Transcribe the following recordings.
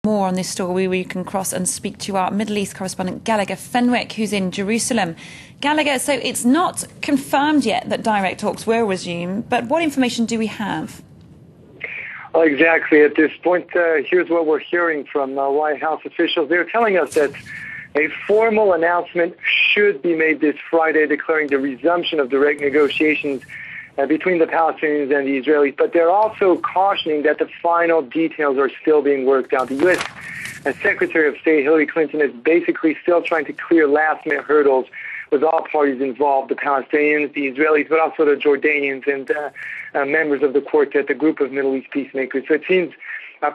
More on this story, we can cross and speak to our Middle East correspondent Gallagher Fenwick, who's in Jerusalem. Gallagher, so it's not confirmed yet that direct talks will resume, but what information do we have? Well, exactly. At this point, here's what we're hearing from White House officials. They're telling us that a formal announcement should be made this Friday declaring the resumption of direct negotiations between the Palestinians and the Israelis, but they're also cautioning that the final details are still being worked out. The U.S. Secretary of State Hilary Clinton is basically still trying to clear last-minute hurdles with all parties involved, the Palestinians, the Israelis, but also the Jordanians and members of the quartet, the group of Middle East peacemakers. So it seems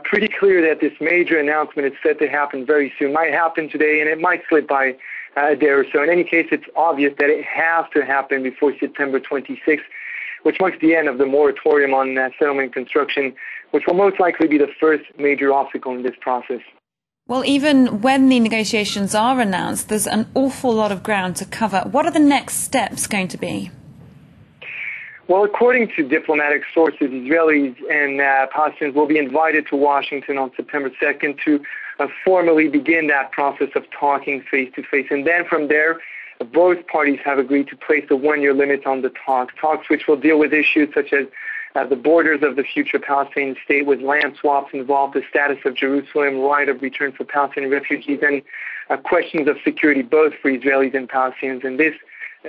pretty clear that this major announcement is set to happen very soon. Might happen today, and it might slip by a day or so. In any case, it's obvious that it has to happen before September 26th, which marks the end of the moratorium on settlement construction, which will most likely be the first major obstacle in this process. Well, even when the negotiations are announced, there's an awful lot of ground to cover. What are the next steps going to be? Well, according to diplomatic sources, Israelis and Palestinians will be invited to Washington on September 2nd to formally begin that process of talking face-to-face. And then from there, both parties have agreed to place a one-year limit on the talks which will deal with issues such as the borders of the future Palestinian state with land swaps involved, the status of Jerusalem, right of return for Palestinian refugees, and questions of security both for Israelis and Palestinians. And this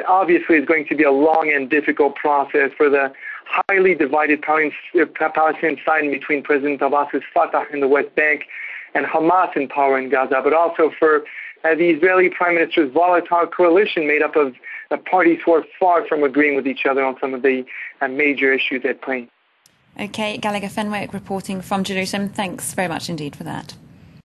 obviously is going to be a long and difficult process for the highly divided Palestinian side between President Abbas's Fatah in the West Bank and Hamas in power in Gaza, but also for the Israeli Prime Minister's volatile coalition made up of parties who are far from agreeing with each other on some of the major issues at play. Okay, Gallagher Fenwick reporting from Jerusalem. Thanks very much indeed for that.